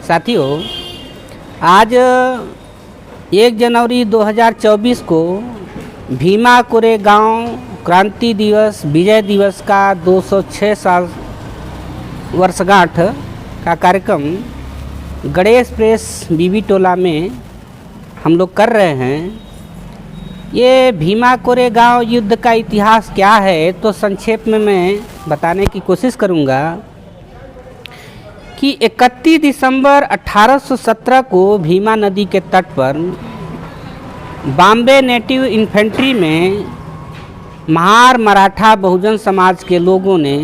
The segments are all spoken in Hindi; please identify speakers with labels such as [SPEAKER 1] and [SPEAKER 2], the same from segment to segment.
[SPEAKER 1] साथियों, आज 1 जनवरी 2024 को भीमा कोरेगांव क्रांति दिवस विजय दिवस का 206 साल वर्षगांठ का कार्यक्रम गणेश प्रेस बीबी टोला में हम लोग कर रहे हैं। ये भीमा कोरेगांव युद्ध का इतिहास क्या है तो संक्षेप में मैं बताने की कोशिश करूंगा कि 31 दिसंबर 1817 को भीमा नदी के तट पर बॉम्बे नेटिव इन्फेंट्री में महार मराठा बहुजन समाज के लोगों ने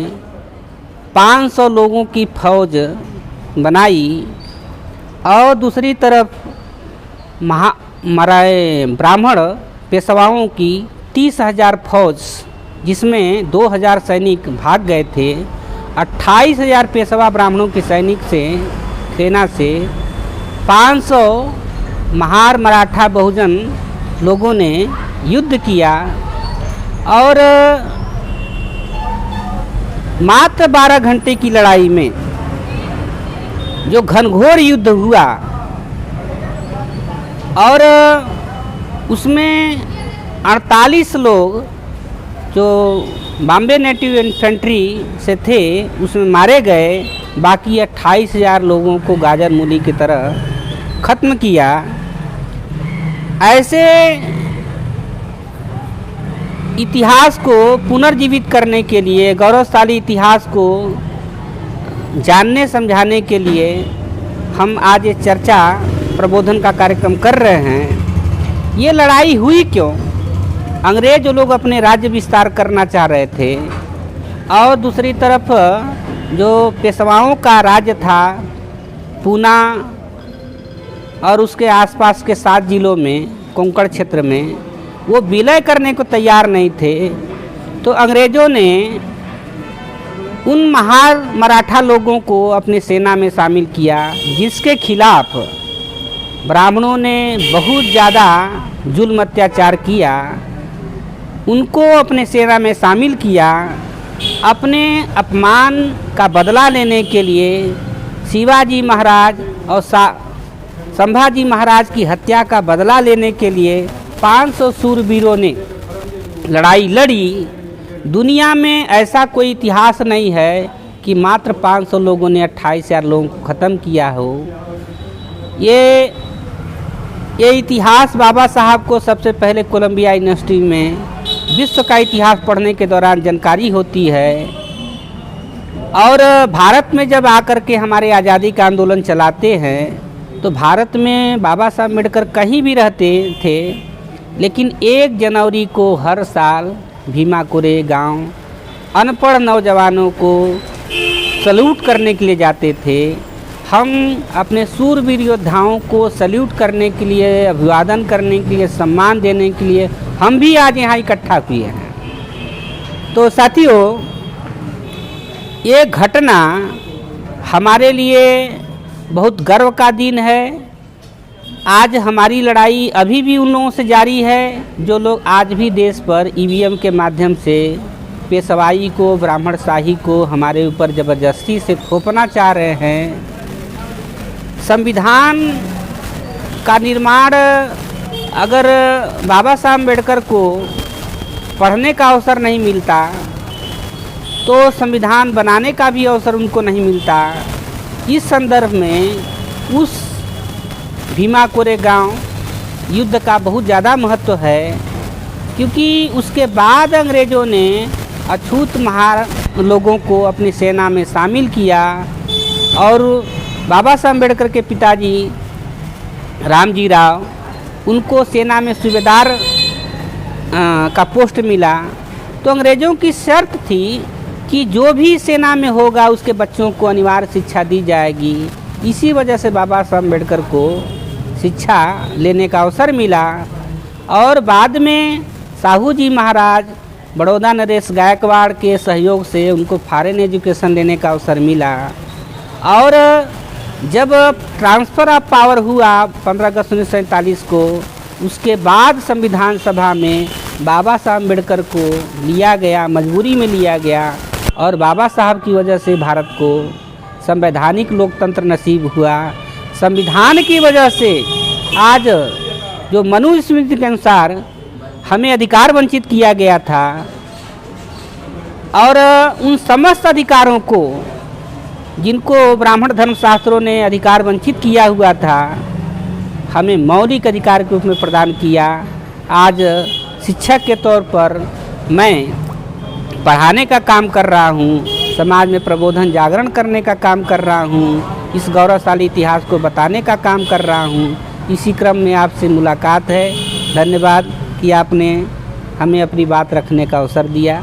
[SPEAKER 1] 500 लोगों की फौज बनाई और दूसरी तरफ ब्राह्मण पेशवाओं की 30,000 फौज, जिसमें 2,000 सैनिक भाग गए थे। 28,000 पेशवा ब्राह्मणों की सैनिक से सेना से 500 महार मराठा बहुजन लोगों ने युद्ध किया और मात्र 12 घंटे की लड़ाई में जो घनघोर युद्ध हुआ और उसमें 48 लोग जो बॉम्बे नेटिव इन्फेंट्री से थे उसमें मारे गए। बाकी 28,000 लोगों को गाजर मूली की तरह ख़त्म किया। ऐसे इतिहास को पुनर्जीवित करने के लिए, गौरवशाली इतिहास को जानने समझाने के लिए हम आज ये चर्चा प्रबोधन का कार्यक्रम कर रहे हैं। ये लड़ाई हुई क्यों? अंग्रेज लोग अपने राज्य विस्तार करना चाह रहे थे और दूसरी तरफ जो पेशवाओं का राज्य था पूना और उसके आसपास के 7 जिलों में, कोंकण क्षेत्र में, वो विलय करने को तैयार नहीं थे। तो अंग्रेज़ों ने उन महार मराठा लोगों को अपनी सेना में शामिल किया, जिसके खिलाफ ब्राह्मणों ने बहुत ज़्यादा जुल्म अत्याचार किया। उनको अपने सेना में शामिल किया। अपने अपमान का बदला लेने के लिए शिवाजी महाराज और संभाजी महाराज की हत्या का बदला लेने के लिए 500 शूरवीरों ने लड़ाई लड़ी। दुनिया में ऐसा कोई इतिहास नहीं है कि मात्र 500 लोगों ने 28,000 लोगों को ख़त्म किया हो। ये इतिहास बाबा साहब को सबसे पहले कोलंबिया यूनिवर्सिटी में विश्व का इतिहास पढ़ने के दौरान जानकारी होती है। और भारत में जब आकर के हमारे आज़ादी का आंदोलन चलाते हैं तो भारत में बाबा साहब अम्बेडकर कहीं भी रहते थे, लेकिन 1 जनवरी को हर साल भीमा कोरेगांव अनपढ़ नौजवानों को सल्यूट करने के लिए जाते थे। हम अपने शूरवीर योद्धाओं को सल्यूट करने के लिए, अभिवादन करने के लिए, सम्मान देने के लिए हम भी आज यहाँ इकट्ठा हुए हैं। तो साथियों, ये घटना हमारे लिए बहुत गर्व का दिन है। आज हमारी लड़ाई अभी भी उन लोगों से जारी है जो लोग आज भी देश पर ईवीएम के माध्यम से पेशवाई को, ब्राह्मणशाही को हमारे ऊपर ज़बरदस्ती से थोपना चाह रहे हैं। संविधान का निर्माण अगर बाबा साहब अम्बेडकर को पढ़ने का अवसर नहीं मिलता तो संविधान बनाने का भी अवसर उनको नहीं मिलता। इस संदर्भ में उस भीमा कोरेगांव युद्ध का बहुत ज़्यादा महत्व है, क्योंकि उसके बाद अंग्रेज़ों ने अछूत महार लोगों को अपनी सेना में शामिल किया और बाबा साहब अम्बेडकर के पिताजी रामजी राव, उनको सेना में सूबेदार का पोस्ट मिला। तो अंग्रेज़ों की शर्त थी कि जो भी सेना में होगा उसके बच्चों को अनिवार्य शिक्षा दी जाएगी। इसी वजह से बाबा साहब अम्बेडकर को शिक्षा लेने का अवसर मिला और बाद में साहू जी महाराज, बड़ौदा नरेश गायकवाड़ के सहयोग से उनको फॉरेन एजुकेशन लेने का अवसर मिला। और जब ट्रांसफ़र ऑफ पावर हुआ 15 अगस्त 1947 को, उसके बाद संविधान सभा में बाबा साहब अम्बेडकर को लिया गया, मजबूरी में लिया गया और बाबा साहब की वजह से भारत को संवैधानिक लोकतंत्र नसीब हुआ। संविधान की वजह से आज जो मनुस्मृति के अनुसार हमें अधिकार वंचित किया गया था और उन समस्त अधिकारों को जिनको ब्राह्मण धर्मशास्त्रों ने अधिकार वंचित किया हुआ था हमें मौलिक अधिकार के रूप में प्रदान किया। आज शिक्षक के तौर पर मैं पढ़ाने का काम कर रहा हूँ, समाज में प्रबोधन जागरण करने का काम कर रहा हूँ, इस गौरवशाली इतिहास को बताने का काम कर रहा हूँ। इसी क्रम में आपसे मुलाकात है। धन्यवाद कि आपने हमें अपनी बात रखने का अवसर दिया।